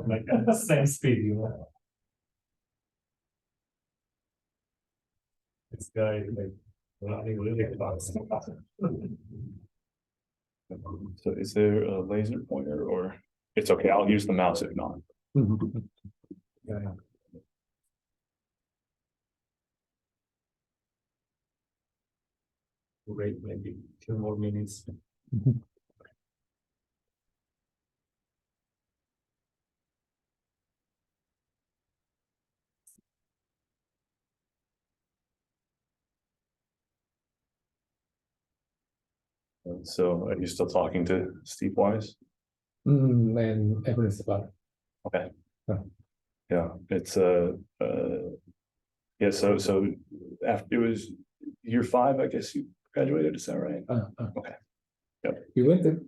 not like at the same speed, you know. This guy like running really fast. So is there a laser pointer or it's okay, I'll use the mouse if not. Yeah. Wait, maybe 2 more minutes. So are you still talking to Steve Wise? And evidence about it. Okay. Yeah. Yeah, it's yeah, so after it was year 5, I guess you graduated, is that right? Okay. Yep. You went to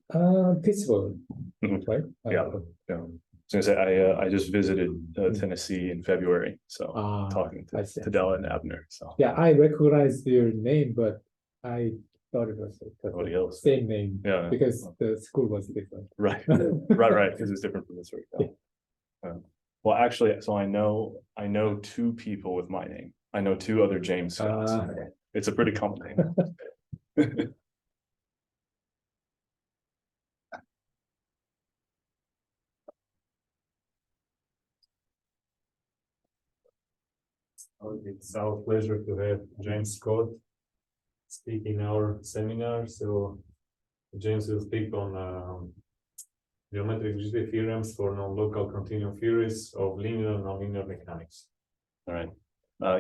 Pittsburgh, Mhm. right? Yeah. Yeah. So I say I just visited Tennessee in February, so talking to Della and Abner. So yeah, I recognized your name, but I thought it was somebody else. same name. Yeah. Because the school was different. Right. right, because it's different from this right now. Yeah. Well, actually, so I know 2 people with my name. I know 2 other James Scotts. It's a pretty common name. It's our pleasure to have James Scott speak in our seminar. So James will speak on geometric rigidity theorems for non-local continuum theories of linear and nonlinear mechanics. All right.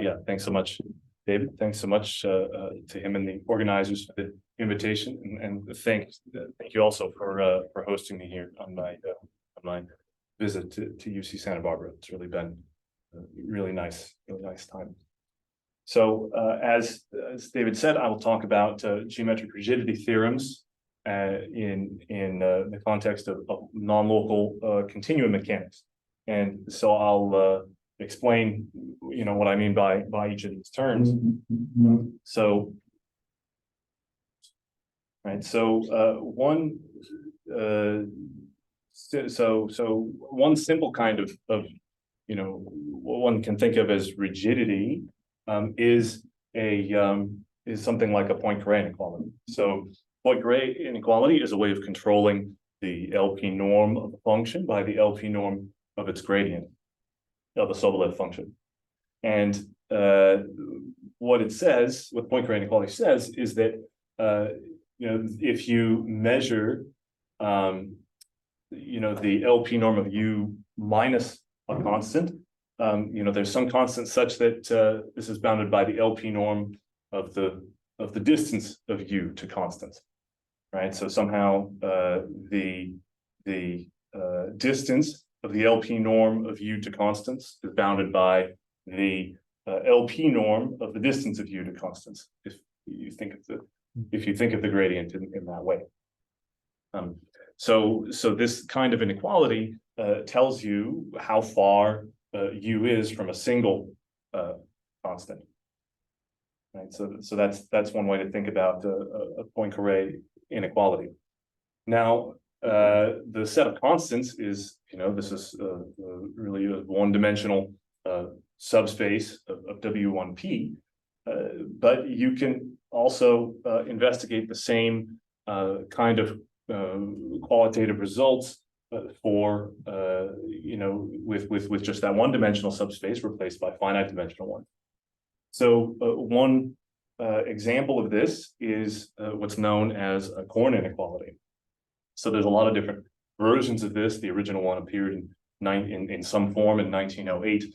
Yeah, thanks so much, David. Thanks so much to him and the organizers for the invitation, and thank you also for hosting me here on my visit to UC Santa Barbara. It's really been a really nice time. So as David said, I will talk about geometric rigidity theorems in the context of non-local continuum mechanics, and so I'll explain, what I mean by each of these terms. So, right. So one, so one simple kind of what one can think of as rigidity is something like a Poincare inequality. So Poincare inequality is a way of controlling the LP norm of a function by the LP norm of its gradient of a Sobolev function. And what Poincare inequality says is that if you measure the LP norm of U minus a constant, there's some constant such that this is bounded by the LP norm of the distance of U to constant, right? So somehow the distance of the LP norm of U to constants is bounded by the LP norm of the distance of U to constants, if you think of the gradient in that way. So this kind of inequality tells you how far U is from a single constant. Right. So that's one way to think about a Poincare inequality. Now, the set of constants is, this is really a one-dimensional subspace of W1P, but you can also investigate the same kind of qualitative results for with just that one-dimensional subspace replaced by finite dimensional one. So one example of this is what's known as a Korn inequality. So there's a lot of different versions of this. The original one appeared in some form in 1908.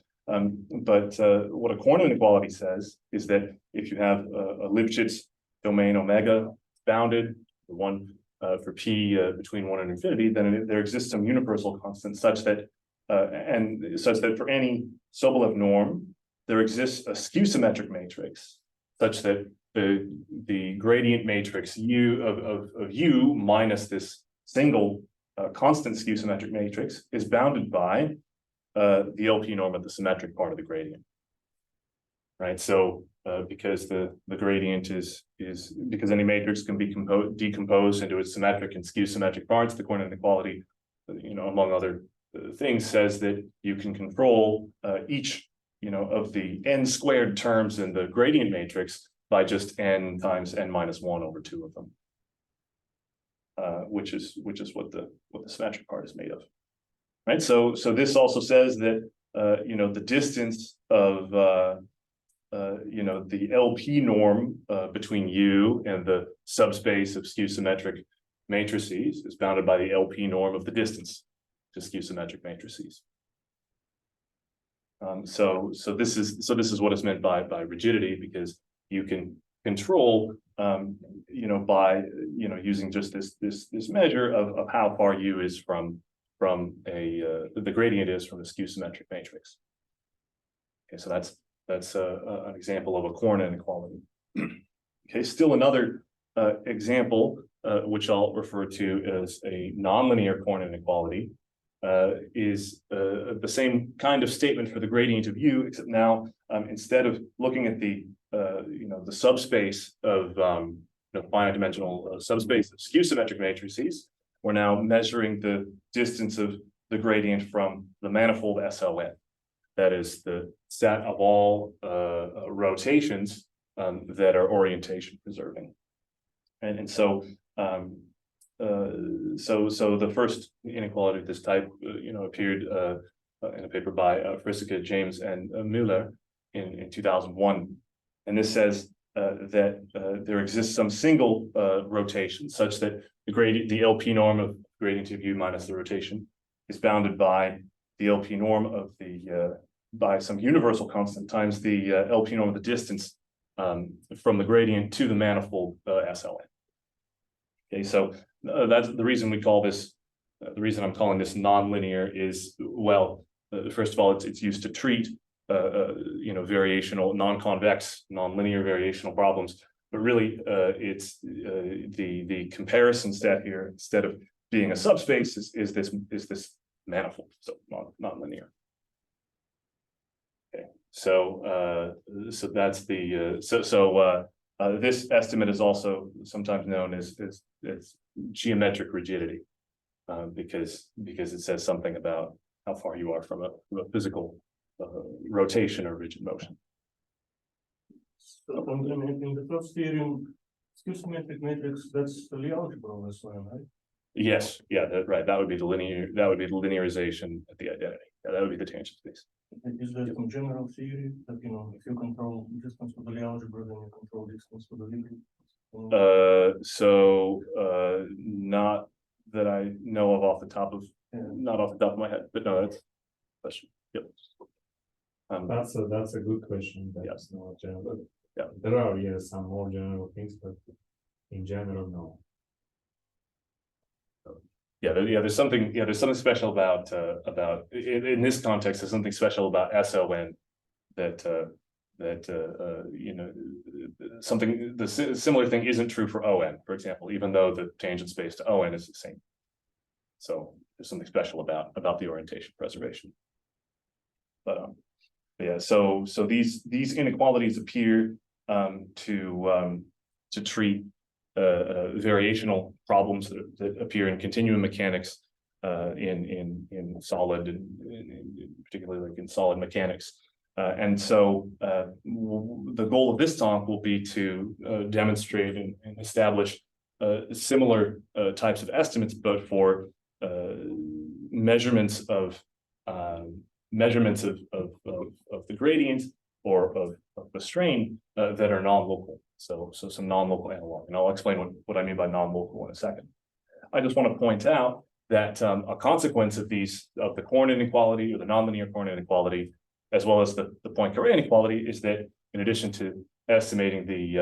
But what a Korn inequality says is that if you have a Lipschitz domain omega bounded, the one for p between 1 and infinity, then there exists some universal constant such that for any Sobolev norm, there exists a skew-symmetric matrix such that the gradient matrix U of U minus this single constant skew-symmetric matrix is bounded by the LP norm of the symmetric part of the gradient. Right. So because the gradient is because any matrix can be decomposed into its symmetric and skew-symmetric parts, the Korn inequality, among other thing says that you can control each, of the n squared terms in the gradient matrix by just n times n minus 1 over 2 of them, which is what the symmetric part is made of, right? So this also says that the distance of the LP norm between U and the subspace of skew symmetric matrices is bounded by the LP norm of the distance to skew symmetric matrices. So this is what is meant by rigidity, because you can control by using just this measure of how far U is from the gradient is from a skew symmetric matrix. Okay, so that's an example of a Korn inequality. Okay, still another example, which I'll refer to as a nonlinear Korn inequality, is the same kind of statement for the gradient of U, except now instead of looking at the subspace of finite dimensional subspace of skew symmetric matrices, we're now measuring the distance of the gradient from the manifold SON. That is the set of all rotations that are orientation preserving. And so the first inequality of this type, appeared in a paper by Friske, James, and Müller in 2001. And this says that there exists some single rotation such that the LP norm of gradient of U minus the rotation is bounded by the LP norm of by some universal constant times the LP norm of the distance from the gradient to the manifold SLN. Okay, so that's the reason we call this, the reason I'm calling this nonlinear is, well, first of all, it's used to treat, variational, non-convex, nonlinear variational problems, but really it's the comparison set here, instead of being a subspace, is this manifold, so nonlinear. Okay, so that's the this estimate is also sometimes known as geometric rigidity, because it says something about how far you are from a physical rotation or rigid motion. So in the first theorem, skew symmetric matrix, that's the Lie algebra as well, right? Yes, yeah, right. That would be the linearization at the identity. Yeah, that would be the tangent space. Is that in general theory that if you control distance for the Lie algebra, then you control distance for the Lie? Not that I know of off the top of not off the top of my head, but no, that's a question. Yep. That's a good question. That's not general. Yeah, there are some more general things, but in general, no. There's something special about in this context. There's something special about SON that something the similar thing isn't true for ON, for example, even though the tangent space to ON is the same. So there's something special about the orientation preservation. But so these inequalities appear to treat variational problems that appear in continuum mechanics, in solid, and particularly like in solid mechanics. And so the goal of this talk will be to demonstrate and establish similar types of estimates, but for measurements of the gradient or of the strain that are non-local. So some non-local analog, and I'll explain what I mean by non-local in a second. I just want to point out that a consequence of the Korn inequality or the nonlinear Korn inequality, as well as the Poincare inequality, is that in addition to estimating the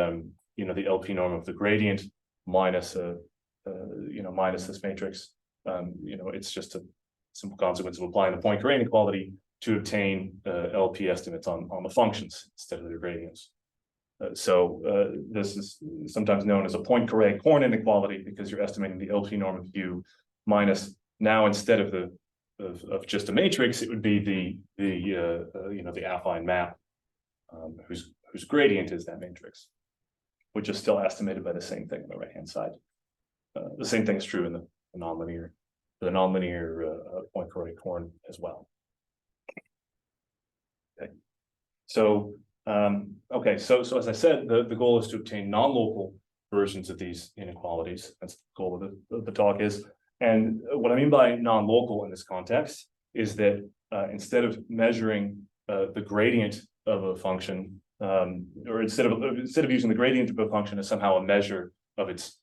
LP norm of the gradient minus minus this matrix, it's just a simple consequence of applying the Poincare inequality to obtain LP estimates on the functions instead of their gradients. This is sometimes known as a Poincare Korn inequality, because you're estimating the LP norm of U minus, now instead of just a matrix, it would be the affine map whose gradient is that matrix, which is still estimated by the same thing on the right hand side. The same thing is true in the nonlinear the nonlinear Poincare Korn as well. Okay. So so as I said, the goal is to obtain non-local versions of these inequalities. That's the goal of the talk is. And what I mean by non-local in this context is that instead of measuring the gradient of a function, or instead of using the gradient of a function as somehow a measure of its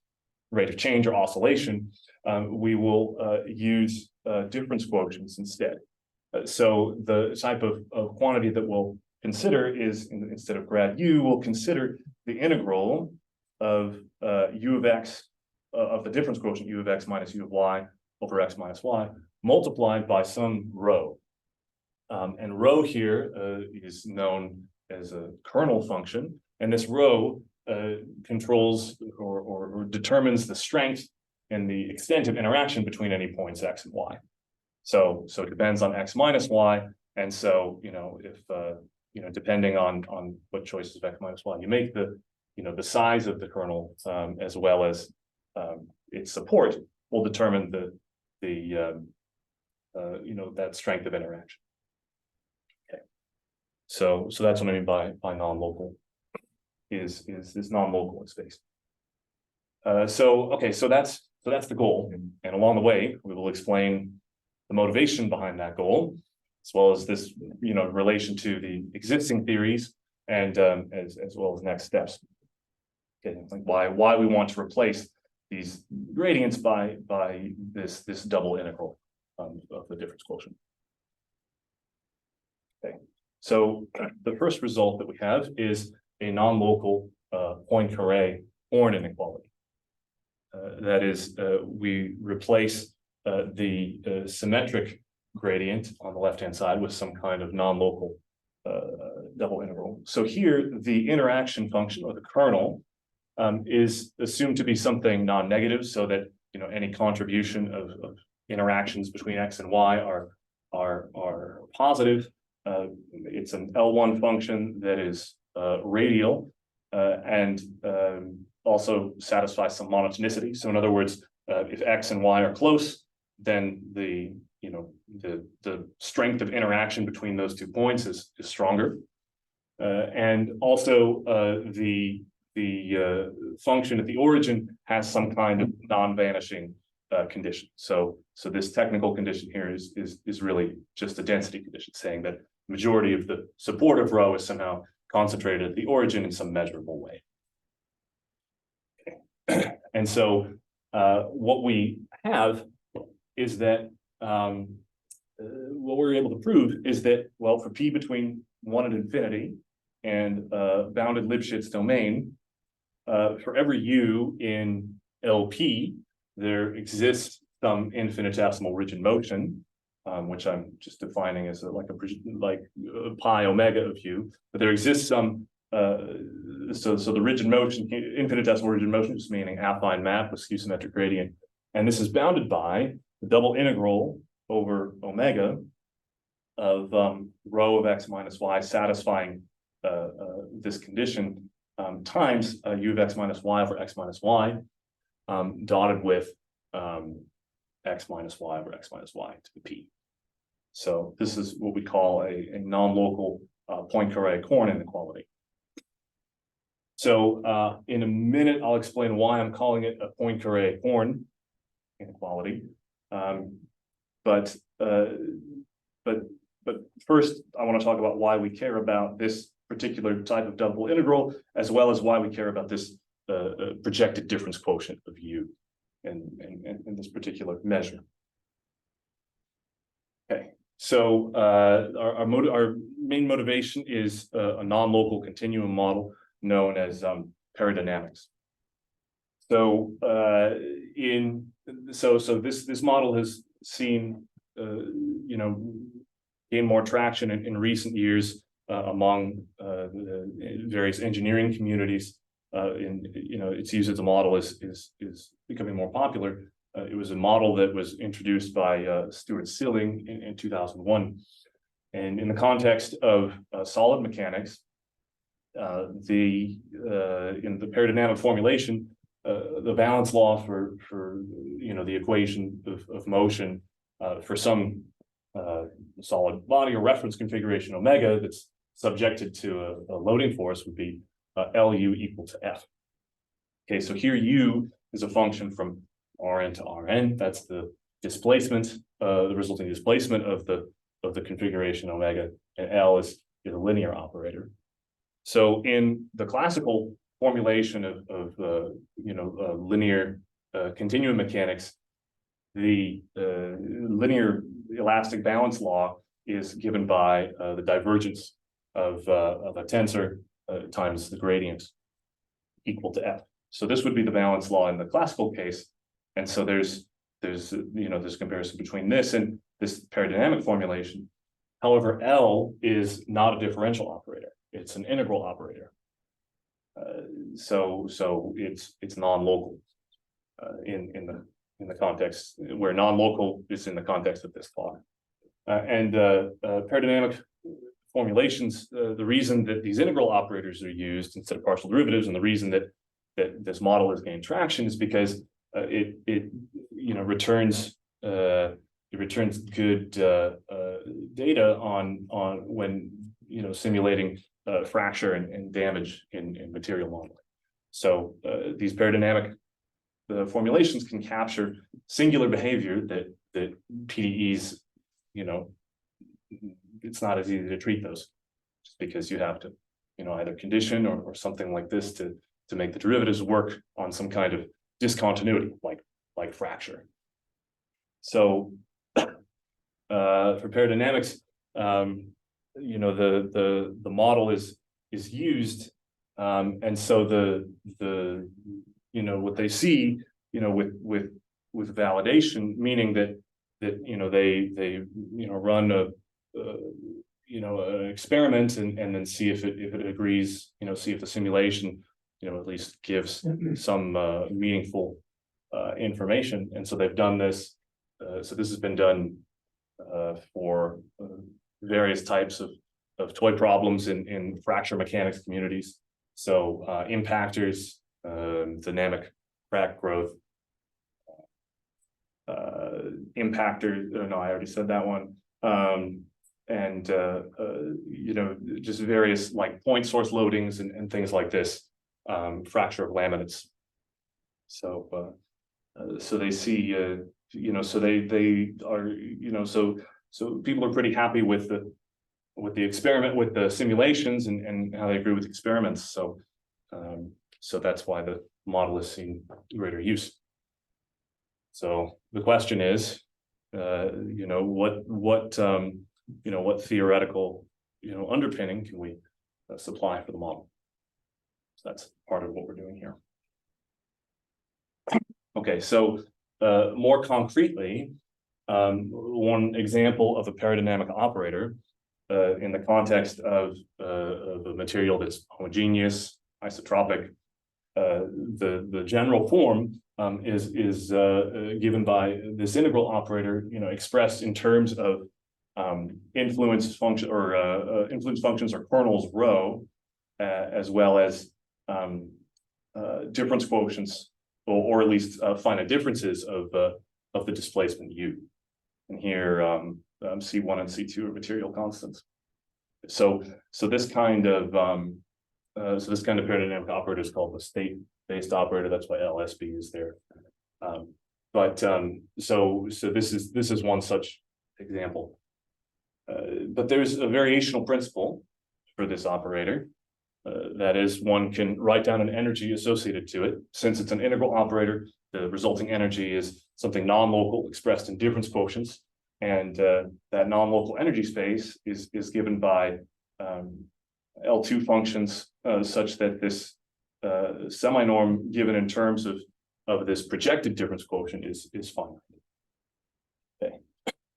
rate of change or oscillation, we will use difference quotients instead. So the type of quantity that we'll consider is, instead of grad u, we'll consider the integral of u of x, of the difference quotient u of x minus u of y over x minus y, multiplied by some rho. And rho here is known as a kernel function, and this rho controls or determines the strength and the extent of interaction between any points x and y. So it depends on x minus y, and so if depending on what choices of x minus y you make, the size of the kernel as well as its support will determine that strength of interaction. Okay, so that's what I mean by non-local. Is non-local in space. So that's the goal, and along the way we will explain the motivation behind that goal, as well as this relation to the existing theories, and as well as next steps. Okay, like why we want to replace these gradients by this double integral of the difference quotient. Okay, so the first result that we have is a non-local Poincare Korn inequality. That is, we replace the symmetric gradient on the left-hand side with some kind of non-local double integral. So here, the interaction function, or the kernel, is assumed to be something non-negative, so that any contribution of interactions between x and y are positive. It's an L1 function that is radial and also satisfies some monotonicity. So in other words, if x and y are close, then the strength of interaction between those 2 points is stronger. And also the function at the origin has some kind of non-vanishing condition. So this technical condition here is really just a density condition, saying that the majority of the support of rho is somehow concentrated at the origin in some measurable way. Okay. And so what we have is that what we're able to prove is that, well, for p between 1 and infinity and bounded Lipschitz domain, for every u in LP, there exists some infinitesimal rigid motion, which I'm just defining as like pi omega of u, but there exists some, so the rigid motion, infinitesimal rigid motion, just meaning affine map with skew symmetric gradient, and this is bounded by the double integral over omega of rho of x minus y satisfying this condition times u of x minus y over x minus y, dotted with x minus y over x minus y to the p. So this is what we call a non-local Poincare Korn inequality. So in a minute, I'll explain why I'm calling it a Poincare Korn inequality. But first, I want to talk about why we care about this particular type of double integral, as well as why we care about this projected difference quotient of u in this particular measure. Okay, so our main motivation is a non-local continuum model known as paradynamics. So this model has seen gain more traction in recent years among the various engineering communities. Its use as a model is becoming more popular. It was a model that was introduced by Stuart Silling in 2001, and in the context of solid mechanics, in the paradynamic formulation, the balance law for the equation of motion for some solid body or reference configuration omega that's subjected to a loading force would be LU equal to F. Okay, so here U is a function from Rn to Rn. That's the displacement, the resulting displacement of the configuration omega, and L is a linear operator. So in the classical formulation of linear continuum mechanics, the linear elastic balance law is given by the divergence of a tensor times the gradient equal to F. So this would be the balance law in the classical case. And so there's comparison between this and this paradigmatic formulation. However, L is not a differential operator. It's an integral operator. So it's non-local in the context where non-local is in the context of this law. Paradigmatic formulations, the reason that these integral operators are used instead of partial derivatives, and the reason that this model has gained traction is because it returns good data on when simulating fracture and damage in material modeling. So these paradigmatic formulations can capture singular behavior that PDEs, it's not as easy to treat those, just because you have to either condition or something like this to make the derivatives work on some kind of discontinuity like fracture. So for paradigmatics, the model is used, and so the what they see with validation, meaning that they run an experiment and then see if it agrees, see if the simulation at least gives some meaningful information. And so they've done this. So this has been done for various types of toy problems in fracture mechanics communities. So impactors, dynamic crack growth, impactor. No, I already said that one. Just various like point source loadings and things like this, fracture of laminates. So they see, so they are, so people are pretty happy with the experiment, with the simulations and how they agree with experiments. So that's why the model is seeing greater use. So the question is, what theoretical, underpinning can we supply for the model? So that's part of what we're doing here. Okay, so more concretely, one example of a paradigmatic operator in the context of a material that's homogeneous, isotropic, the general form is given by this integral operator, expressed in terms of influence function or influence functions or kernels rho, as well as difference quotients, or at least finite differences of the displacement u. And here C1 and C2 are material constants. So this kind of paradigmatic operator is called the state-based operator. That's why LSB is there. So this is one such example. But there's a variational principle for this operator. That is, one can write down an energy associated to it. Since it's an integral operator, the resulting energy is something non-local expressed in difference quotients. And that non-local energy space is given by L2 functions such that this semi-norm given in terms of this projected difference quotient is finite. Okay,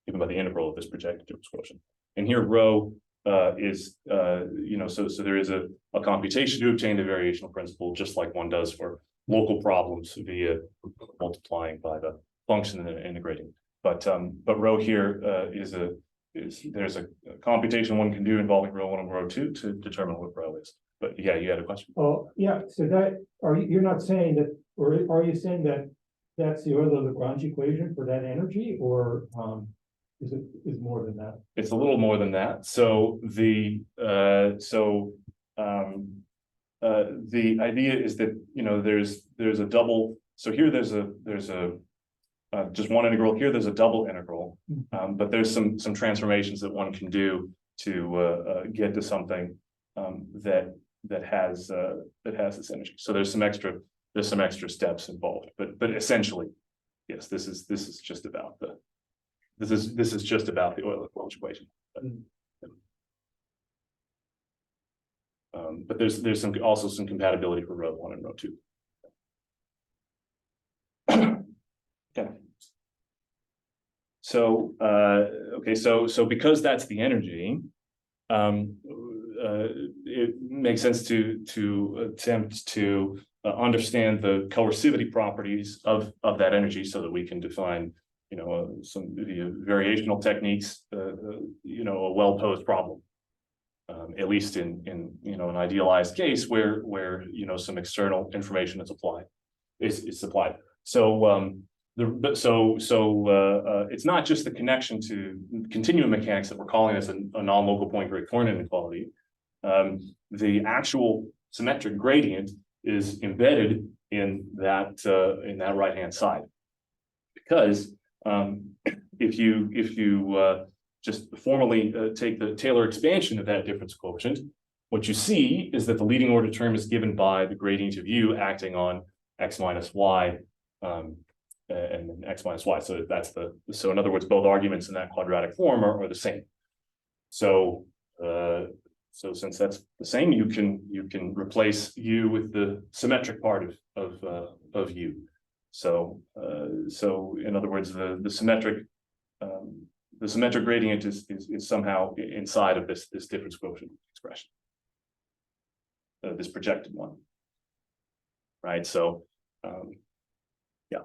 given by the integral of this projected difference quotient. And here rho is, so there is a computation to obtain the variational principle, just like one does for local problems via multiplying by the function and integrating. But rho here is there's a computation one can do involving rho 1 and rho 2 to determine what rho is. But yeah, you had a question. Oh, yeah, so that, you're not saying that, or are you saying that that's the Euler-Lagrange equation for that energy, or, is more than that? It's a little more than that. So the idea is that, you know, there's a double. So here there's a just one integral. Here there's a double integral, but there's some transformations that one can do to get to something that has this energy. So there's some extra steps involved, but essentially, yes, this is just about the Euler-Lagrange equation. But there's also some compatibility for rho 1 and rho 2. Okay. So okay, so because that's the energy, it makes sense to attempt to understand the coercivity properties of that energy, so that we can define, you know, some variational techniques, you know, a well-posed problem. At least in you know, an idealized case where you know, some external information is supplied. So it's not just the connection to continuum mechanics that we're calling this a non-local Poincare inequality. The actual symmetric gradient is embedded in that right-hand side, because if you just formally take the Taylor expansion of that difference coefficient, what you see is that the leading order term is given by the gradient of u acting on x minus y, and then x minus y. So so in other words, both arguments in that quadratic form are the same. So since that's the same, you can replace u with the symmetric part of u. So in other words, the symmetric gradient is somehow inside of this difference quotient expression, this projected one, right? So yeah,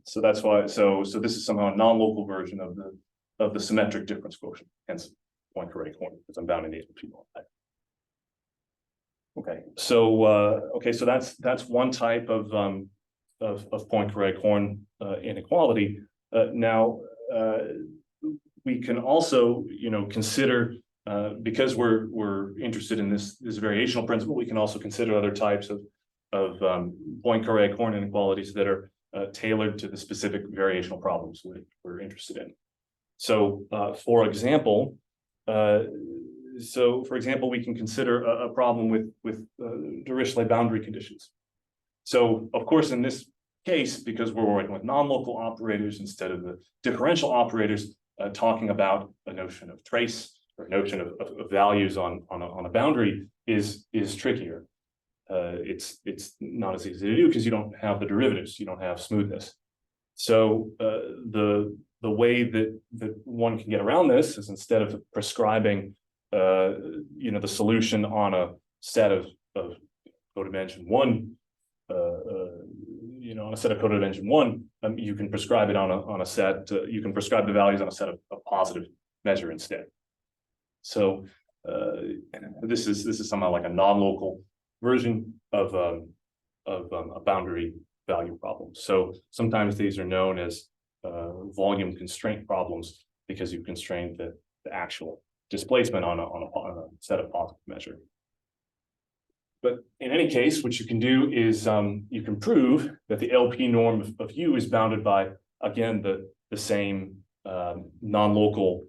so that's why. So this is somehow a non-local version of the symmetric difference quotient, hence Poincare horn, because I'm bounding the people. Okay, so that's one type of Poincare horn inequality. Now. We can also, you know, consider, because we're interested in this variational principle, we can also consider other types of Poincare horn inequalities that are tailored to the specific variational problems we're interested in. So, for example, we can consider a problem with Dirichlet boundary conditions. So, of course, in this case, because we're working with non-local operators instead of the differential operators, talking about a notion of trace or a notion of values on a boundary is trickier. It's not as easy to do because you don't have the derivatives, you don't have smoothness. So the way that one can get around this is, instead of prescribing you know, the solution on a set of codimension 1, you know, on a set of codimension 1, you can prescribe it on a set. You can prescribe the values on a set of positive measure instead. So this is somehow like a non-local version of a boundary value problem. So sometimes these are known as volume constraint problems, because you constrain the actual displacement on a set of positive measure. But in any case, what you can do is you can prove that the LP norm of u is bounded by, again, the same non-local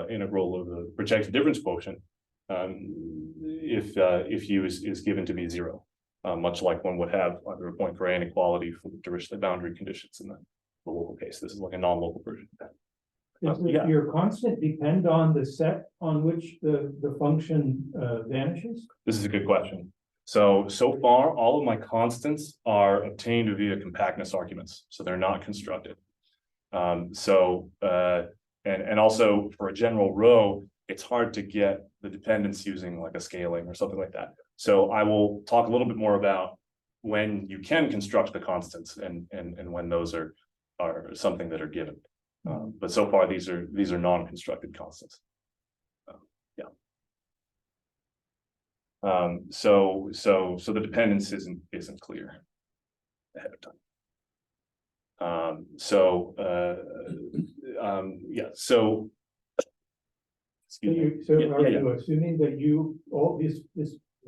integral of the projected difference quotient, if u is given to be 0, much like one would have under a Poincare inequality for the Dirichlet boundary conditions in the local case. This is like a non-local version of that. Does Yeah. your constant depend on the set on which the function vanishes? This is a good question. So far, all of my constants are obtained via compactness arguments, so they're not constructed. And also for a general rho, it's hard to get the dependence using like a scaling or something like that. So I will talk a little bit more about when you can construct the constants and when those are something that are given. But so far, these are non-constructed constants. Yeah. So the dependence isn't clear ahead of time. Yeah. So. Excuse me. So Yeah, are yeah, you assuming that all this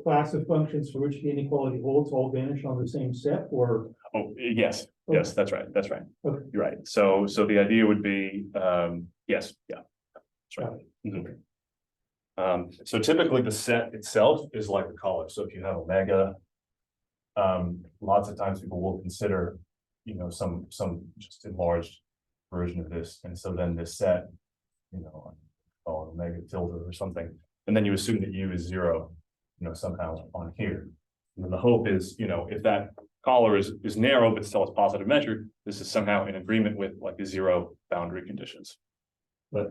class of functions for which the inequality holds all vanish on the same set, or? Oh, yes, yes, that's right, that's right. Okay. You're right. So the idea would be, yes, yeah, that's right. Mhm. So typically the set itself is like a collar. So if you have omega, lots of times people will consider, some just enlarged version of this. And so then this set, call it omega tilde or something, and then you assume that U is 0, somehow on here. And then the hope is, if that collar is narrow, but still has positive measure, this is somehow in agreement with like the 0 boundary conditions. But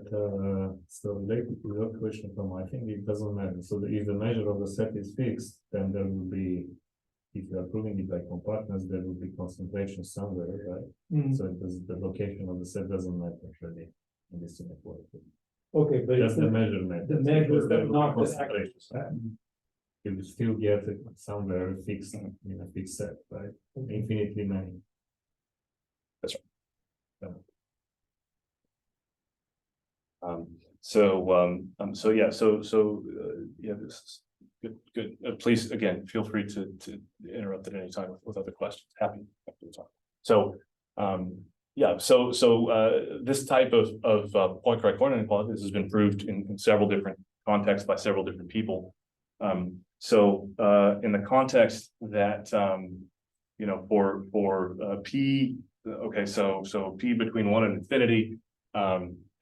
so related to your question, Tom, I think it doesn't matter. So if the measure of the set is fixed, then there will be, if you are proving it by compartments, there will be concentration somewhere, right? Mm. So the location of the set doesn't matter really in this inequality. Okay, but Just the measurement. the measure, There will be not the concentrations. You will still get it somewhere fixed in a fixed set, right? Infinitely many. That's right. Yeah. Yeah, this is good. Please, again, feel free to interrupt at any time with other questions. Happy to talk. So, yeah, this type of point correct coordinate inequality, this has been proved in several different contexts by several different people. In the context that for P, okay, so P between 1 and infinity,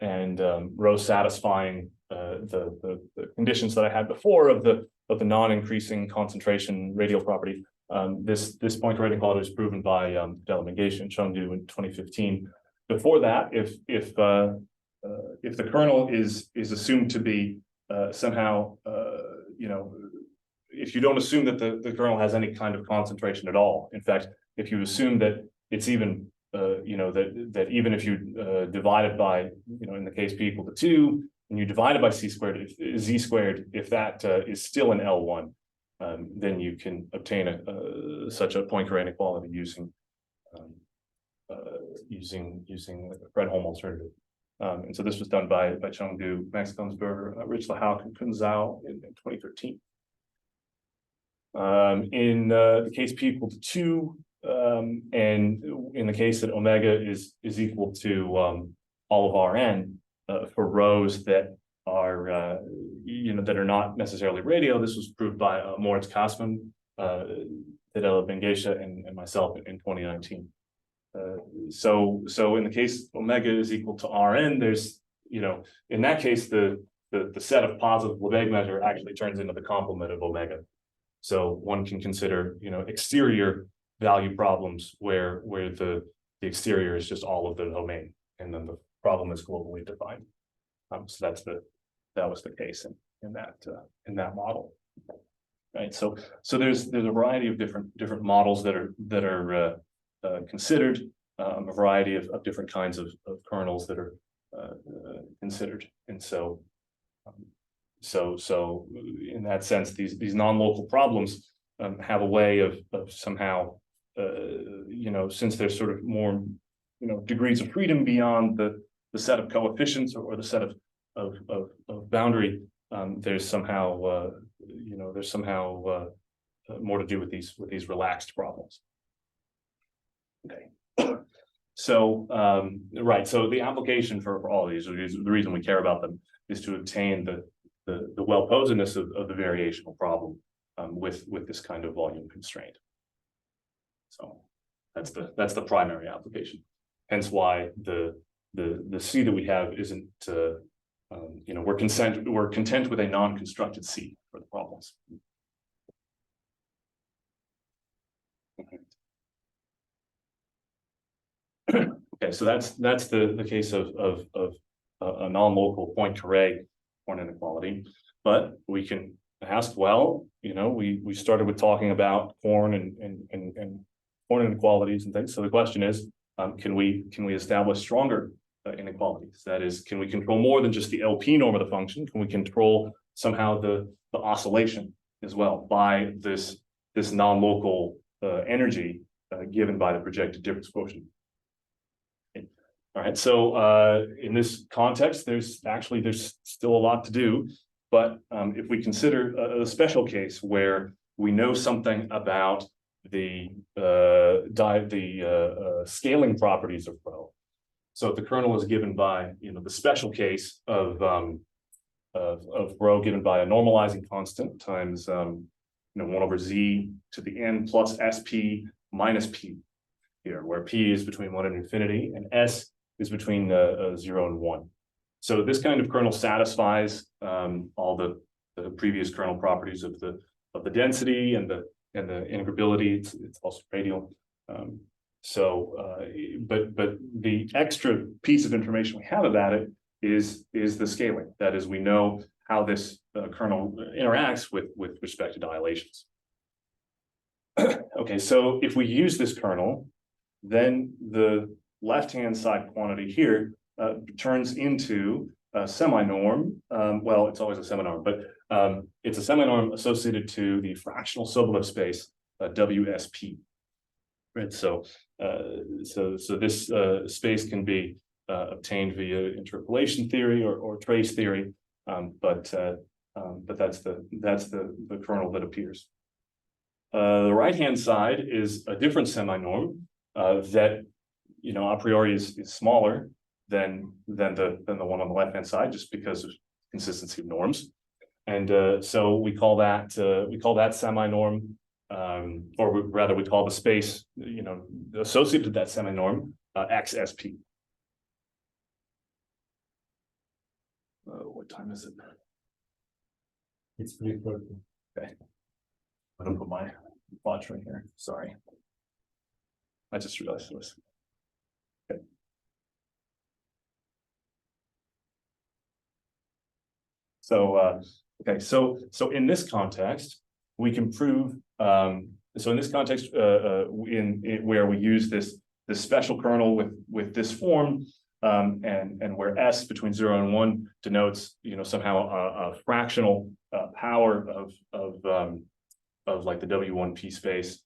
and rho satisfying the conditions that I had before of the non-increasing concentration radial property. This point correct inequality was proven by Delamigation and Chengdu in 2015. Before that, if the kernel is assumed to be somehow if you don't assume that the kernel has any kind of concentration at all, in fact, if you assume that it's even that even if you divide it by, in the case P equal to 2, and you divide it by Z squared, if that is still an L1, then you can obtain such a Poincare inequality using a Fredholm alternative. And so this was done by Chengdu, Max Gunsberger, Rich Lahauk, and Kunzhao in 2013. In the case P equal to 2, and in the case that omega is equal to all of Rn, for rows that are that are not necessarily radial, this was proved by Moritz Kassmann, Hidela Bengesha, and myself in 2019. So in the case omega is equal to Rn, there's in that case the set of positive Lebesgue measure actually turns into the complement of omega. So one can consider exterior value problems where the exterior is just all of the domain, and then the problem is globally defined. So that was the case in that model, right? So there's a variety of different models that are considered, a variety of different kinds of kernels that are considered, and so in that sense, these non-local problems have a way of somehow since there's sort of more degrees of freedom beyond the set of coefficients or the set of boundary, there's somehow more to do with these relaxed problems. Okay. So right, so the application for all of these, the reason we care about them, is to obtain the well-posedness of the variational problem with this kind of volume constraint. So that's the primary application. Hence why the C that we have isn't we're content with a non-constructed C for the problems. Okay, so that's the case of a non-local Poincare inequality, but we can ask, well, we started with talking about Korn and Korn inequalities and things. So the question is, can we establish stronger inequalities. That is, can we control more than just the LP norm of the function? Can we control somehow the oscillation as well by this non-local energy given by the projected difference quotient? All right, so in this context, there's still a lot to do, but if we consider a special case where we know something about the scaling properties of rho. So if the kernel is given by, the special case of rho given by a normalizing constant times 1 over z to the n plus sp minus p here, where p is between 1 and infinity and s is between 0 and 1. So this kind of kernel satisfies all the previous kernel properties of the density and the integrability. It's also radial. But the extra piece of information we have about it is the scaling. That is, we know how this kernel interacts with respect to dilations. Okay, so if we use this kernel, then the left-hand side quantity here turns into a semi-norm. Well, it's always a semi-norm, but it's a semi-norm associated to the fractional Sobolev space WSP. Right, so this space can be obtained via interpolation theory or trace theory, but that's the kernel that appears. The right-hand side is a different semi-norm that a priori is smaller than the one on the left-hand side, just because of consistency of norms, and so we call that semi-norm. Or rather, we call the space, associated with that semi-norm, XSP. What time is it? It's 3:30. Okay. I'm gonna put my watch right here. Sorry. I just realized this. Okay. So, okay, so in this context, we can prove. So in this context, where we use this special kernel with this form, and where S between 0 and 1 denotes, somehow a fractional power of like the W1P space.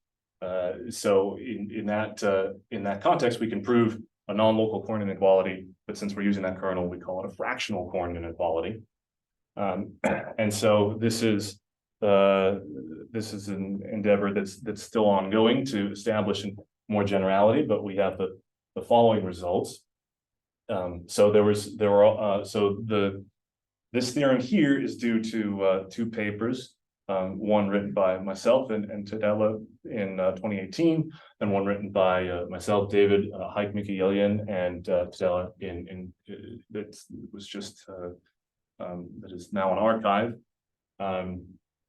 So in that context, we can prove a non-local coordinate inequality, but since we're using that kernel, we call it a fractional coordinate inequality. And so this is an endeavor that's still ongoing to establish in more generality, but we have the following results. This theorem here is due to two papers, one written by myself and Tadella in 2018, and one written by myself, David, Haik Mikhaelian, and Tadella that was just that is now an archive.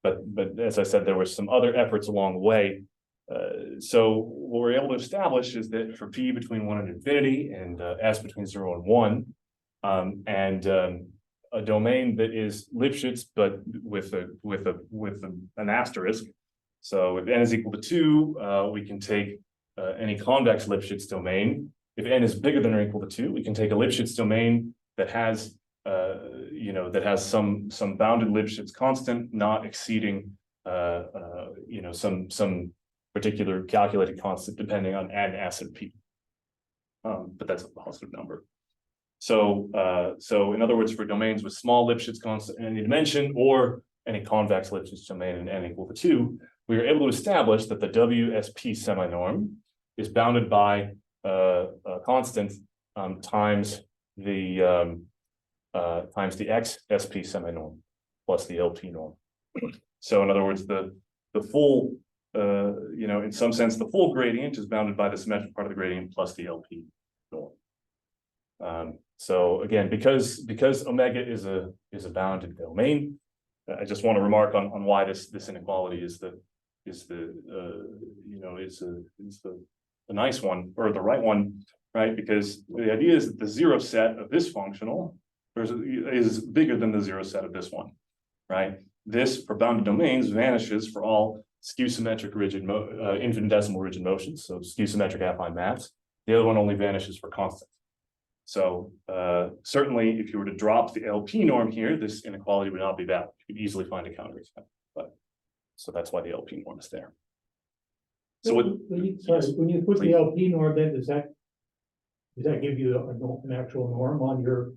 But as I said, there were some other efforts along the way. So what we're able to establish is that for P between 1 and infinity and S between 0 and 1, and a domain that is Lipschitz, but with an asterisk. So if n is equal to 2, we can take any convex Lipschitz domain. If n is bigger than or equal to 2, we can take a Lipschitz domain that has some bounded Lipschitz constant not exceeding some particular calculated constant depending on n, s, and p. But that's a positive number. So in other words, for domains with small Lipschitz constant in any dimension or any convex Lipschitz domain in n equal to 2, we are able to establish that the WSP semi-norm is bounded by a constant times the XSP semi-norm plus the LP norm. So in other words, the full, in some sense, the full gradient is bounded by the symmetric part of the gradient plus the LP norm. So again, because omega is a bounded domain, I just want to remark on why this inequality is the nice one, or the right one, right? Because the idea is that the zero set of this functional is bigger than the zero set of this one, right? This for bounded domains vanishes for all skew symmetric infinitesimal rigid motions, so skew symmetric affine maps. The other one only vanishes for constants. So certainly, if you were to drop the LP norm here, this inequality would not be valid. You could easily find a counterexample, but so that's why the LP norm is there. So what? Sorry, when you put please. the LP norm, then does that give you an actual norm on your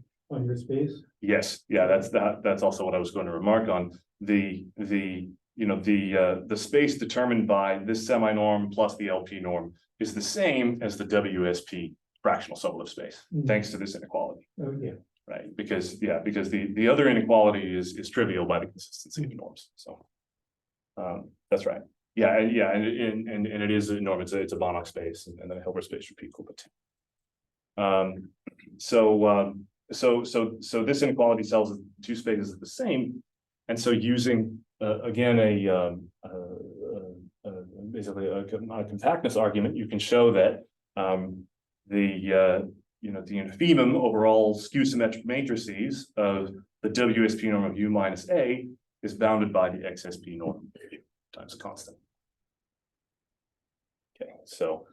space? Yes, yeah, that's also what I was going to remark on. The space determined by this semi-norm plus the LP norm is the same as the WSP fractional subgroup space, thanks to this inequality. Oh, yeah. Right, because the other inequality is trivial by the consistency of norms. So that's right. Yeah, and it is a norm. It's a Banach space, and then a Hilbert space for P equal to 2. So this inequality tells us two spaces are the same, and so using again basically a compactness argument, you can show that the infimum over all skew symmetric matrices of the WSP norm of U minus A is bounded by the XSP norm times a constant. Okay, so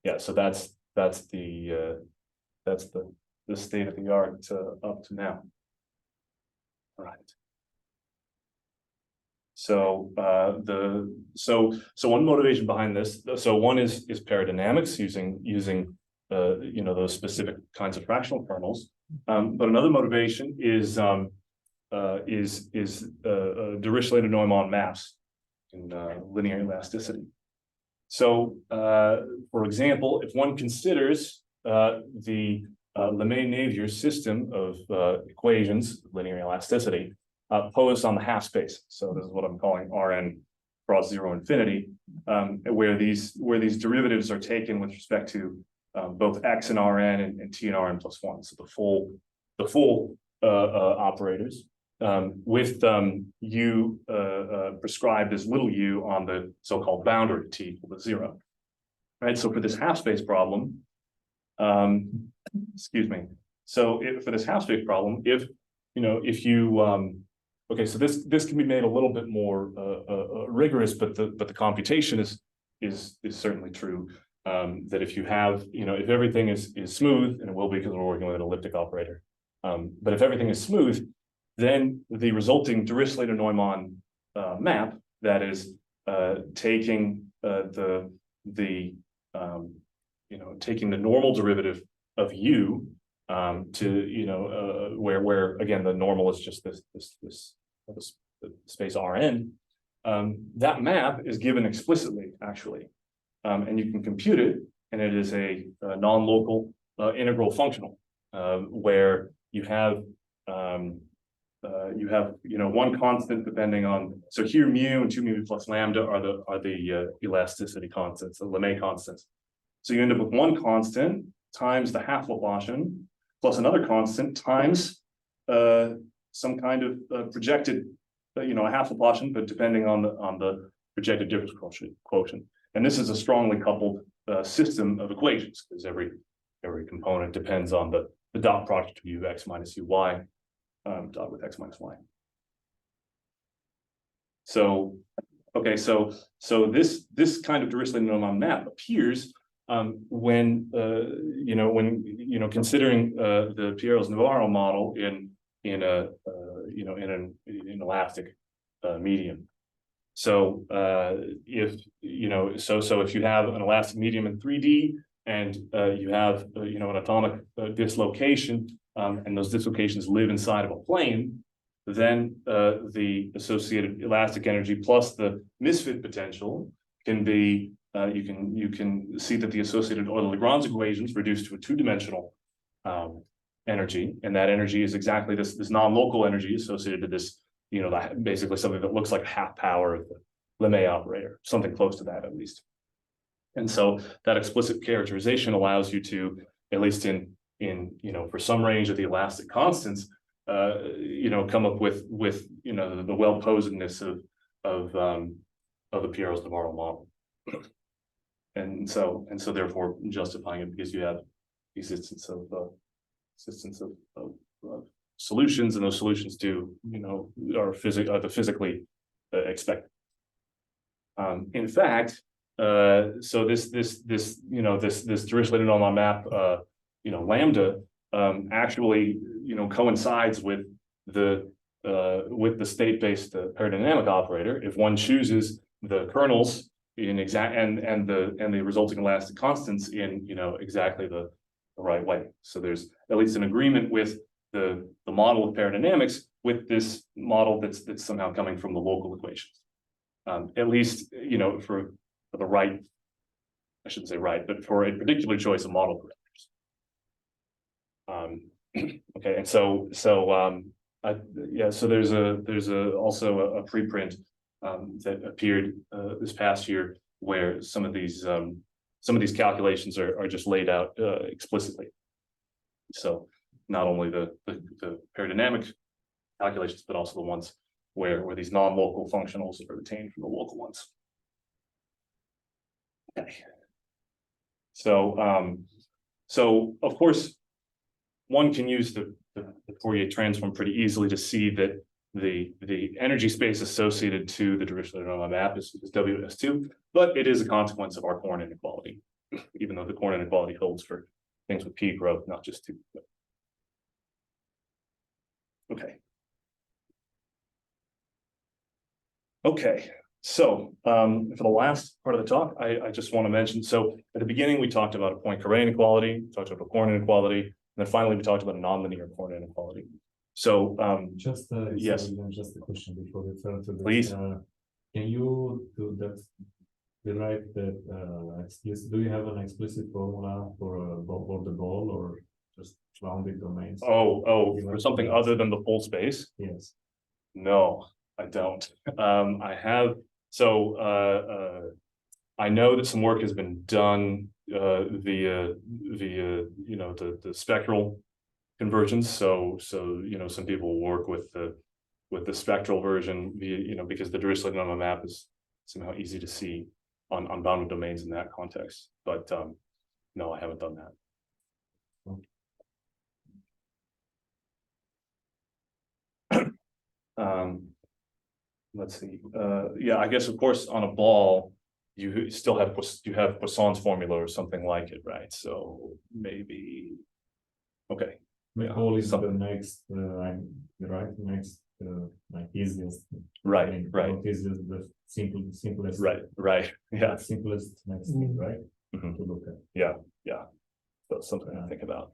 yeah, so that's the state of the art up to now. All right. So one motivation behind this, so one is paradynamics using those specific kinds of fractional kernels, but another motivation is Dirichlet Neumann maps in linear elasticity. So for example, if one considers the Lemay-Navier system of equations, linear elasticity, posed on the half space. So this is what I'm calling Rn cross 0 infinity, where these derivatives are taken with respect to both x and Rn and t and Rn plus 1. So the full operators with u prescribed as little u on the so-called boundary t equal to 0. Right. So for this half space problem, excuse me. So for this half space problem, if you okay, so this can be made a little bit more rigorous, but the computation is certainly true. That if you have, if everything is smooth, and it will be because we're working with an elliptic operator, but if everything is smooth, then the resulting Dirichlet-Neumann map, that is taking taking the normal derivative of u to where again the normal is just this space Rn, that map is given explicitly actually, and you can compute it, and it is a non-local integral functional where you have one constant depending on, so here mu and 2 mu plus lambda are the elasticity constants, the Lemay constants. So you end up with one constant times the half Laplacian plus another constant times some kind of projected, a half Laplacian, but depending on the projected difference quotient. And this is a strongly coupled system of equations because every component depends on the dot product of ux minus uy dot with x minus y. So okay, so this kind of Dirichlet-Neumann map appears when considering the Piero's-Navarro model in an elastic medium. So if if you have an elastic medium in 3D and you have an atomic dislocation, and those dislocations live inside of a plane, then the associated elastic energy plus the misfit potential can be you can see that the associated Euler-Lagrange equations reduce to a two-dimensional energy, and that energy is exactly this non-local energy associated to this, basically something that looks like half power of the Lemay operator, something close to that at least. And so that explicit characterization allows you to, at least in for some range of the elastic constants, come up with the well-posedness of the Piero's-Navarro model. And so therefore justifying it because you have the existence of solutions, and those solutions are physically expected. In fact, so this Dirichlet-Neumann map lambda actually, coincides with the state-based paradynamic operator if one chooses the kernels in exact and the resulting elastic constants in exactly the right way. So there's at least an agreement with the model of paradynamics with this model that's somehow coming from the local equations. At least for the right, I shouldn't say right, but for a particular choice of model parameters. Okay, and so there's also a preprint that appeared this past year where some of these calculations are just laid out explicitly. So not only the paradynamic calculations, but also the ones where these non-local functionals are retained from the local ones. Okay. So of course, one can use the Fourier transform pretty easily to see that the energy space associated to the Dirichlet map is WS2, but it is a consequence of our Korn inequality, even though the Korn inequality holds for things with P growth, not just 2. Okay. Okay, so for the last part of the talk, I just want to mention, so at the beginning, we talked about a Poincare inequality, talked about a Korn inequality, and then finally we talked about a nonlinear Korn inequality. So just yes, sorry, just a question before we turn to this. Please. Can you do that? Derive that explicit? Do you have an explicit formula for the ball or just rounded domains? For something other than the full space? Yes. No, I don't. I have, I know that some work has been done via the spectral conversions. So some people work with the spectral version via, because the Dirichlet normal map is somehow easy to see on bounded domains in that context. But no, I haven't done that. Let's see. Yeah, I guess of course on a ball you still have Poisson's formula or something like it, right? So maybe okay. The Yeah, ball is something. the next, right? Next, like easiest. Right, I mean, right. not easiest, the simplest. Right. Yeah. Simplest next thing, right? Mhm. To look at. Yeah. So something to think about.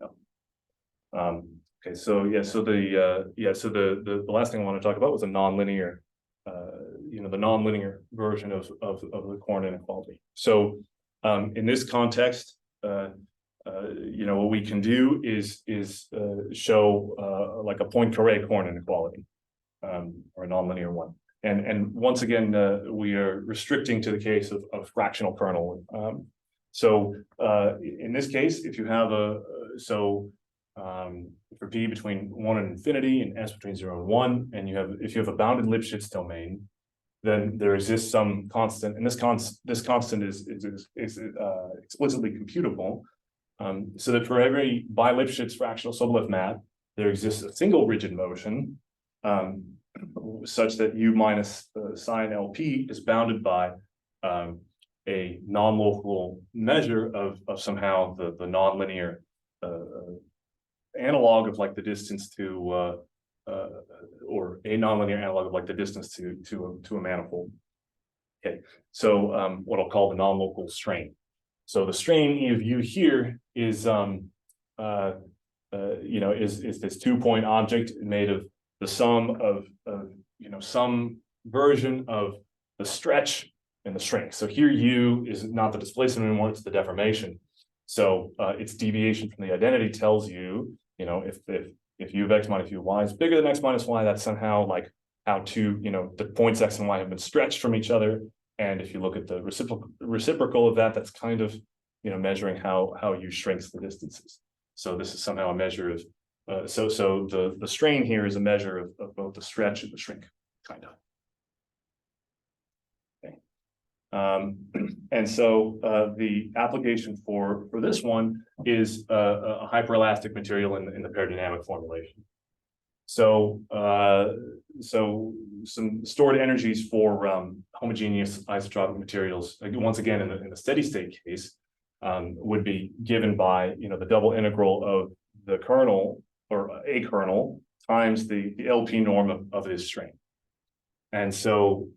Yeah. Okay, so yeah, so the last thing I want to talk about was a nonlinear, the nonlinear version of the Korn inequality. So in this context, what we can do is show like a Poincare Korn inequality, or a nonlinear one. And once again, we are restricting to the case of fractional kernel. In this case, if you have for P between 1 and infinity and S between 0 and 1, and if you have a bounded Lipschitz domain, then there exists some constant, and this constant is explicitly computable, so that for every by Lipschitz fractional Sobolev map, there exists a single rigid motion, such that U minus sine LP is bounded by a non-local measure of somehow the nonlinear analog of like the distance to or a nonlinear analog of like the distance to a manifold. Okay, so what I'll call the non-local strain. So the strain of U here is is this 2-point object made of the sum of some version of the stretch and the shrink. So here U is not the displacement anymore, it's the deformation. So its deviation from the identity tells you, if U of X minus U of Y is bigger than X minus Y, that's somehow like how the points X and Y have been stretched from each other. And if you look at the reciprocal of that, that's kind of, measuring how U shrinks the distances. So this is somehow a measure of, so the strain here is a measure of both the stretch and the shrink, kind of. Okay. And so the application for this one is a hyperelastic material in the paradynamic formulation. So some stored energies for homogeneous isotropic materials, once again in the steady state case, would be given by, the double integral of the kernel or a kernel times the LP norm of this string. And so,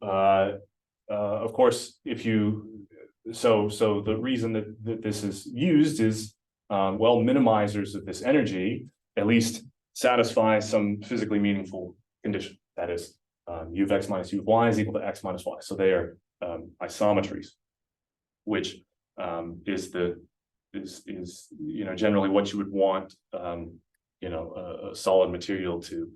of course, if you, so the reason that this is used is, well, minimizers of this energy at least satisfy some physically meaningful condition. That is, u of x minus u of y is equal to x minus y. So they are isometries, which is generally what you would want a solid material to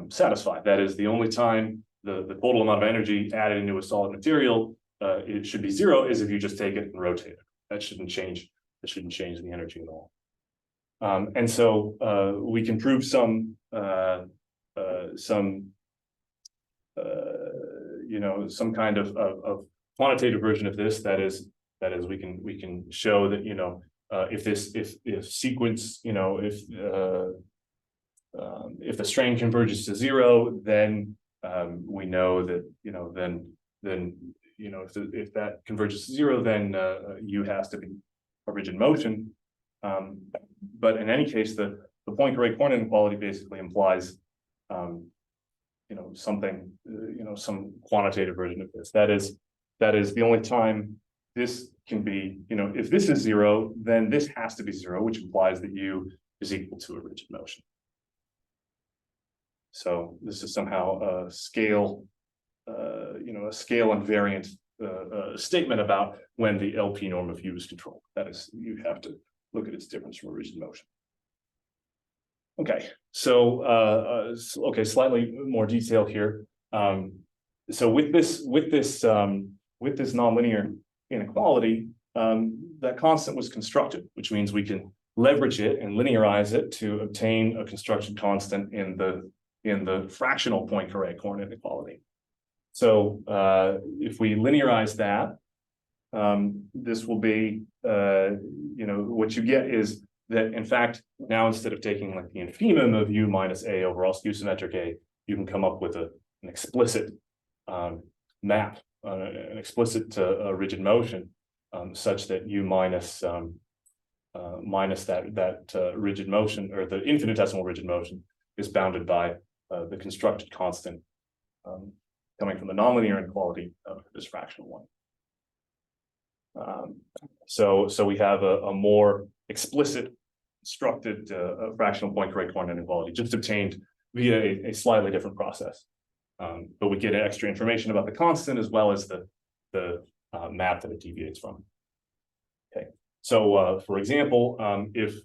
satisfy. That is, the only time the total amount of energy added into a solid material it should be zero is if you just take it and rotate it. That shouldn't change. That shouldn't change the energy at all. And so we can prove some kind of quantitative version of this. That is we can show that if sequence if the strain converges to zero, then we know that if that converges to zero, then U has to be a rigid motion. But in any case, the Poincare Korn inequality basically implies something, some quantitative version of this. That is the only time this can be, if this is zero, then this has to be zero, which implies that U is equal to a rigid motion. So this is somehow a scale, a scale invariant statement about when the LP norm of U is controlled. That is, you have to look at its difference from a rigid motion. Okay, so slightly more detail here. So with this nonlinear inequality, that constant was constructed, which means we can leverage it and linearize it to obtain a constructed constant in the fractional Poincare Korn inequality. So if we linearize that, this will be, what you get is that, in fact, now instead of taking like the infimum of U minus A over all skew symmetric A, you can come up with an explicit map, an explicit rigid motion, such that U minus that rigid motion, or the infinitesimal rigid motion, is bounded by the constructed constant coming from the nonlinear inequality of this fractional one. So we have a more explicit constructed fractional Poincare Korn inequality, just obtained via a slightly different process. But we get extra information about the constant as well as the map that it deviates from. Okay, so for example, if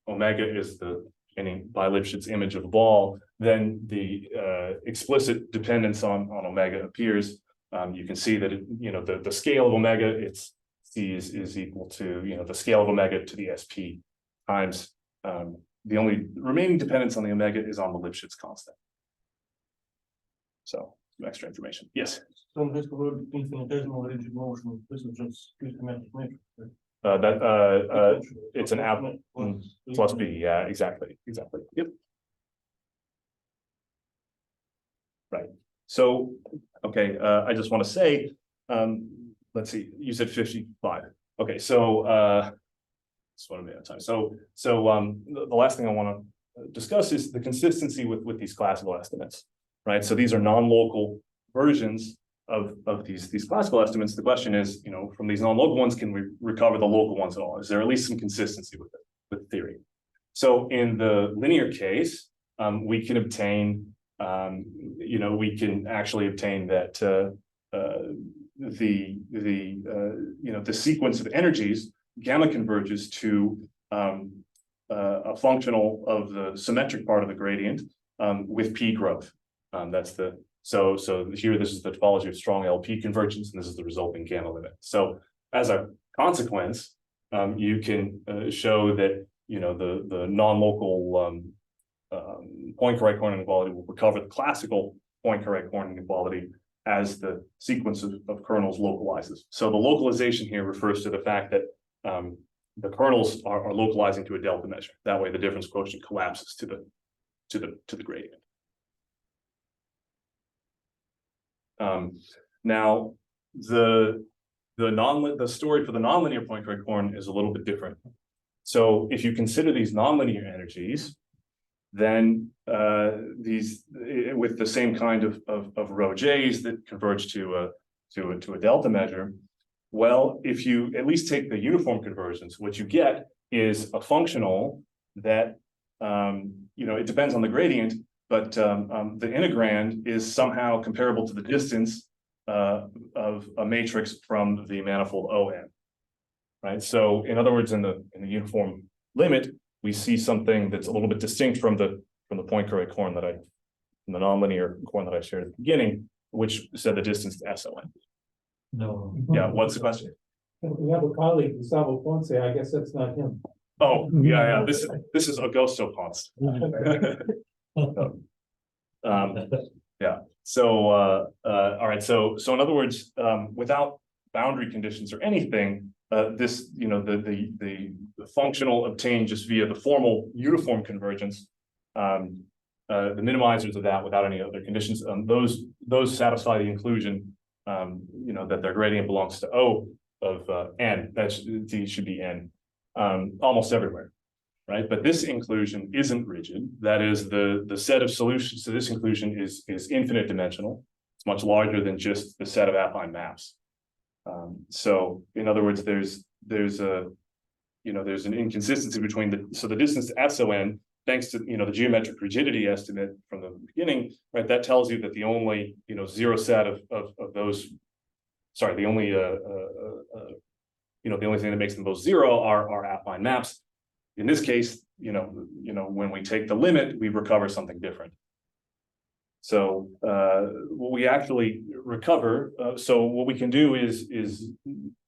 omega is by Lipschitz image of a ball, then the explicit dependence on omega appears. You can see that the scale of omega, C is equal to the scale of omega to the SP times the only remaining dependence on the omega is on the Lipschitz constant. So some extra information. Yes. So in this word infinitesimal rigid motion, this is just systematic metric, right? It's an app plus B. Yeah, exactly. Yep. Right. So, okay. I just want to say, let's see. You said 55. Okay. So, just want to be on time. So, the last thing I want to discuss is the consistency with these classical estimates. Right. So these are non-local versions of these classical estimates. The question is, from these non-local ones, can we recover the local ones at all? Is there at least some consistency with theory? So in the linear case, we can obtain, we can actually obtain that the sequence of energies gamma converges to a functional of the symmetric part of the gradient with P growth. So here, this is the topology of strong LP convergence, and this is the resulting gamma limit. So as a consequence, you can show that the non-local Poincare Korn inequality will recover the classical Poincare Korn inequality as the sequence of kernels localizes. So the localization here refers to the fact that the kernels are localizing to a delta measure. That way, the difference quotient collapses to the gradient. Now, the the story for the nonlinear Poincare corn is a little bit different. So if you consider these nonlinear energies, then these with the same kind of rho j's that converge to a delta measure. Well, if you at least take the uniform conversions, what you get is a functional that it depends on the gradient, but the integrand is somehow comparable to the distance of a matrix from the manifold ON. Right. So in other words, in the uniform limit, we see something that's a little bit distinct from the Poincare corn from the nonlinear corn that I shared at the beginning, which said the distance to SON. No. Yeah, what's the question? We have a colleague, Gustavo Ponce, I guess that's not him. Oh, yeah. This is Augusto Ponce. Yeah. So all right. So in other words, without boundary conditions or anything, this the functional obtained just via the formal uniform convergence, the minimizers of that without any other conditions, those satisfy the inclusion, that their gradient belongs to O of n. That should be n almost everywhere, right? But this inclusion isn't rigid. That is the set of solutions to this inclusion is infinite dimensional. It's much larger than just the set of affine maps. So in other words, there's an inconsistency between the distance to SON, thanks to the geometric rigidity estimate from the beginning, right? That tells you that the only zero set of those, sorry, the only the only thing that makes them both zero are affine maps. In this case, when we take the limit, we recover something different. So what we actually recover, so what we can do is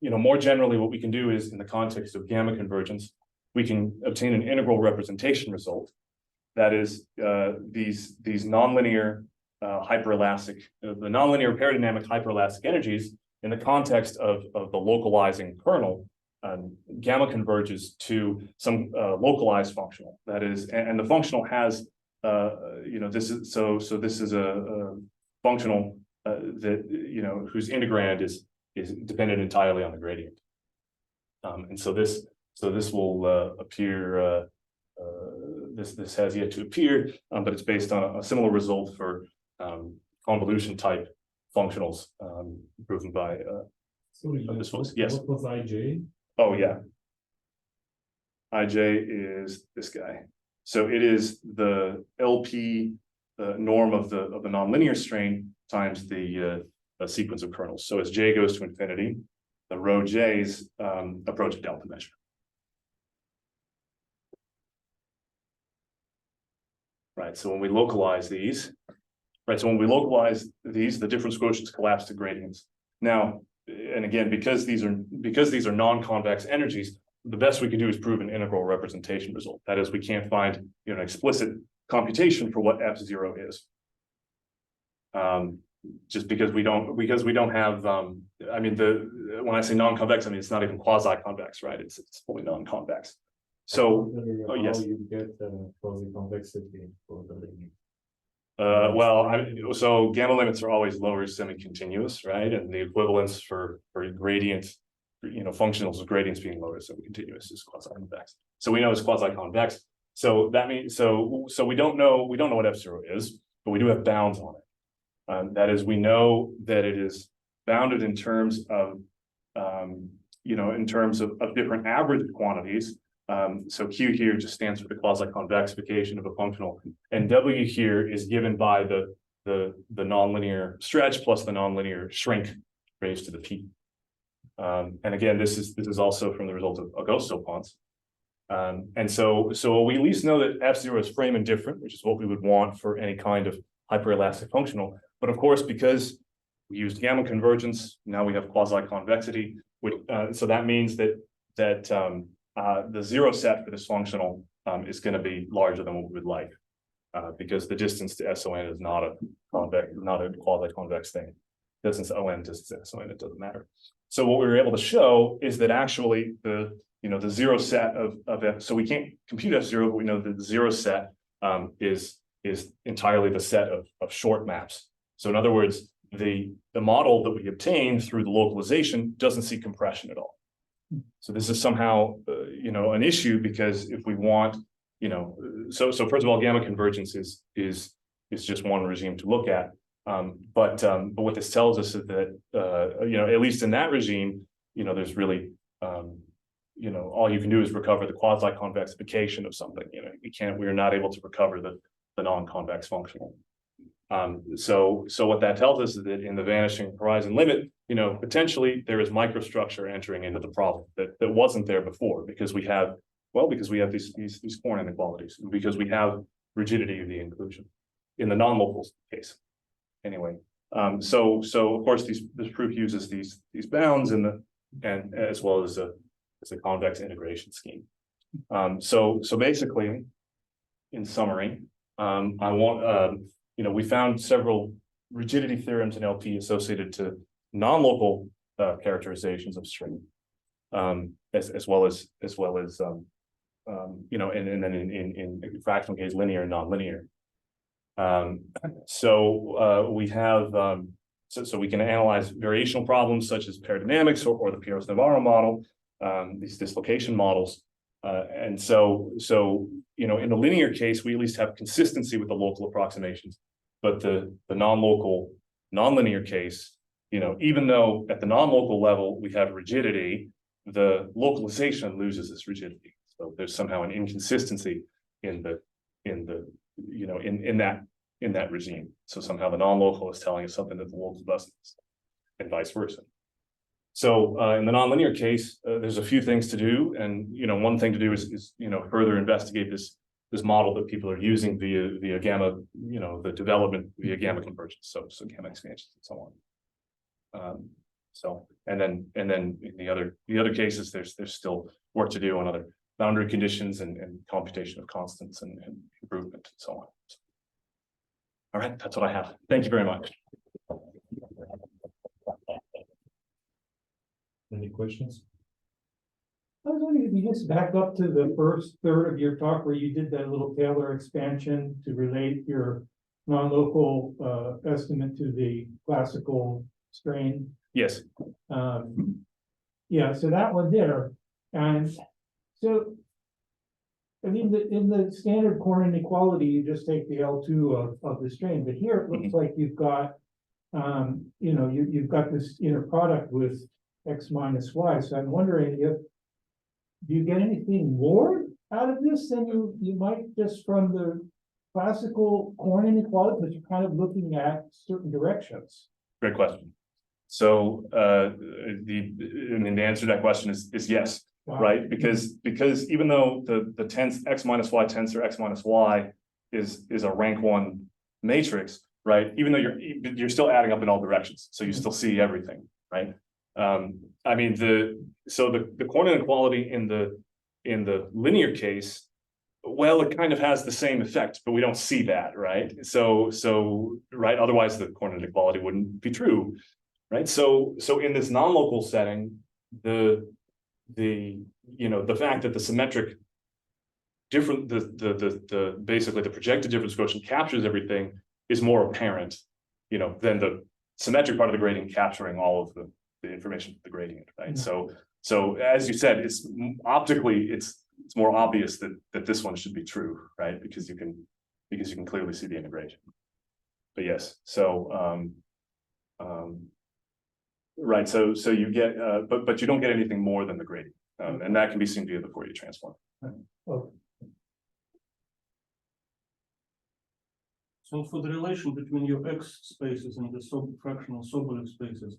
more generally, what we can do is in the context of gamma convergence, we can obtain an integral representation result. That is these nonlinear hyperelastic, the nonlinear paradynamic hyperelastic energies in the context of the localizing kernel. Gamma converges to some localized functional. That is, and the functional has this is this is a functional that whose integrand is dependent entirely on the gradient, and so this will appear. This has yet to appear, but it's based on a similar result for convolution type functionals proven by this one. Yes. What was IJ? Oh yeah. IJ is this guy. So it is the LP norm of the nonlinear strain times the sequence of kernels. So as J goes to infinity, the rho J's approach a delta measure. Right. So when we localize these, the difference quotients collapse to gradients. Now, and again, because these are non-convex energies, the best we can do is prove an integral representation result. That is, we can't find an explicit computation for what F0 is. Just because we don't have when I say non-convex, I mean it's not even quasi-convex, right? It's fully non-convex. So yes. How you get quasi-convexity for the linear? So gamma limits are always lower semi-continuous, right? And the equivalence for gradient, functionals of gradients being lower semi-continuous is quasi-convex. So we know it's quasi-convex. So that means so we don't know what F0 is, but we do have bounds on it. That is, we know that it is bounded in terms of different average quantities. So Q here just stands for the quasi-convexification of a functional, and W here is given by the nonlinear stretch plus the nonlinear shrink raised to the P. And again, this is also from the result of Augusto Ponce. And so we at least know that F0 is frame indifferent, which is what we would want for any kind of hyperelastic functional. But of course, because we used gamma convergence, now we have quasi-convexity, so that means that the zero set for this functional is going to be larger than what we would like, because the distance to SON is not a quasi-convex thing. Distance to ON, distance to SON, it doesn't matter. So what we were able to show is that actually the zero set of F, so we can't compute F0, but we know that the zero set is entirely the set of short maps. So in other words, the model that we obtained through the localization doesn't see compression at all. So this is somehow, an issue, because if we want, so first of all, gamma convergence is just one regime to look at. But what this tells us is that, at least in that regime, there's really, all you can do is recover the quasi-convexification of something. We're not able to recover the non-convex functional. So what that tells us is that in the vanishing horizon limit, potentially there is microstructure entering into the problem that wasn't there before, because we have these Korn inequalities, and because we have rigidity of the inclusion in the non-local case. Anyway, so of course this proof uses these bounds and as well as a convex integration scheme. So basically, in summary, we found several rigidity theorems in LP associated to non-local characterizations of string, as well as and then in fractional case linear and nonlinear. We have so we can analyze variational problems such as paradynamics or the Pieros-Navarro model, these dislocation models. In the linear case, we at least have consistency with the local approximations, but the non-local nonlinear case, even though at the non-local level we have rigidity, the localization loses its rigidity. So there's somehow an inconsistency in that regime. So somehow the non-local is telling us something that the local doesn't, and vice versa. So in the nonlinear case, there's a few things to do, and one thing to do is further investigate this model that people are using via gamma, the development via gamma convergence, so gamma expansions and so on. And then in the other cases, there's still work to do on other boundary conditions and computation of constants and improvement and so on. All right, that's what I have. Thank you very much. Any questions? I was wondering if you just back up to the first third of your talk where you did that little Taylor expansion to relate your non-local estimate to the classical strain. Yes. Yeah, so that one there, and so I mean, in the standard Korn inequality, you just take the L2 of the strain, but here it looks like you've got, you've got this inner product with X minus Y. So I'm wondering do you get anything more out of this than you might just from the classical Korn inequality, but you're kind of looking at certain directions. Great question. So the answer to that question is yes. Wow. Right, because even though the X minus Y tensor X minus Y is a rank 1 matrix, right? Even though you're still adding up in all directions, so you still see everything, right? I mean the Korn inequality in the linear case, well, it kind of has the same effect, but we don't see that, right? So right, otherwise the Korn inequality wouldn't be true, right? So in this non-local setting, the fact that the symmetric basically the projected difference quotient captures everything is more apparent, than the symmetric part of the gradient capturing all of the information of the gradient, right? Mm-hmm. So as you said, it's optically it's more obvious that this one should be true, right? Because you can clearly see the integration. But yes, right, so you get, but you don't get anything more than the gradient, and that can be seen via the Fourier transform. Okay. So for the relation between your X spaces and the fractional Sobolev spaces,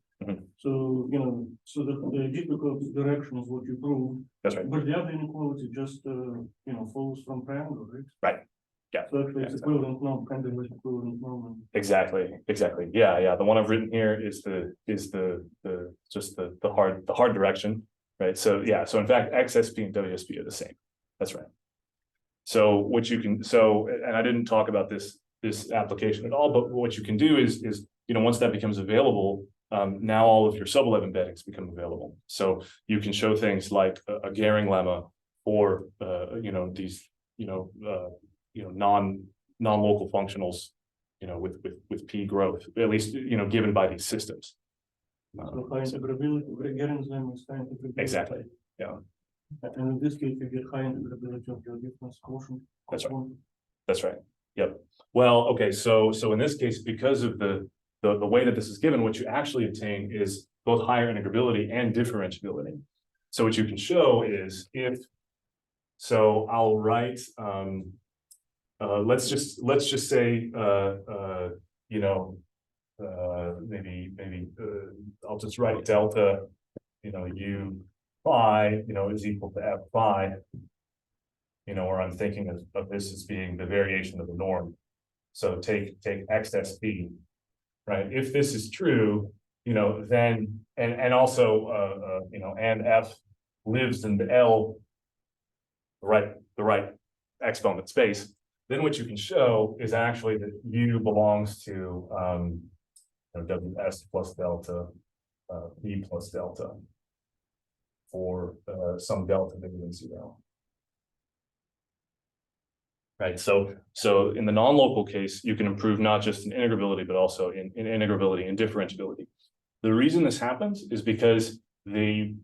so the difficult direction is what you prove. That's right. But the other inequality just follows from triangle, right? Right. Yeah. So actually it's equivalent norm, kind of like equivalent norm. Exactly. Yeah. The one I've written here is the hard direction, right? So yeah. So in fact, XSP and WSP are the same. That's right. So what you can and I didn't talk about this application at all, but what you can do is once that becomes available, now all of your Sobolev embeddings become available. So you can show things like a Gehring lemma or these non-local functionals, with P growth, at least, given by these systems. So high integrability, getting them is high integrability. Exactly, yeah. And in this case, you get high integrability of your difference quotient. That's right. That's right. Yep. Well, okay, so in this case, because of the way that this is given, what you actually obtain is both higher integrability and differentiability. So what you can show is so I'll write let's just say maybe I'll just write delta u phi is equal to f phi, where I'm thinking of this as being the variation of the norm. So take XSP, right? If this is true, then and also and f lives in the L, the right exponent space, then what you can show is actually that U belongs to WS plus delta, P plus delta for some delta bigger than 0. Right, so in the non-local case, you can improve not just in integrability, but also in integrability and differentiability. The reason this happens is because the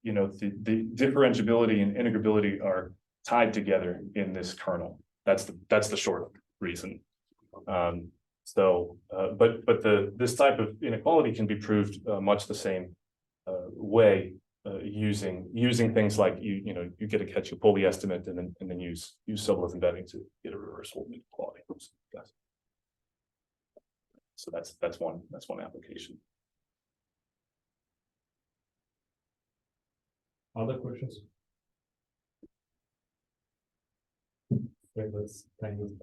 differentiability and integrability are tied together in this kernel. That's the short reason. But this type of inequality can be proved much the same way, using things like you get a catch, you pull the estimate, and then use sublet embedding to get a reversal inequality. So that's one application. Other questions? Okay, let's thank you.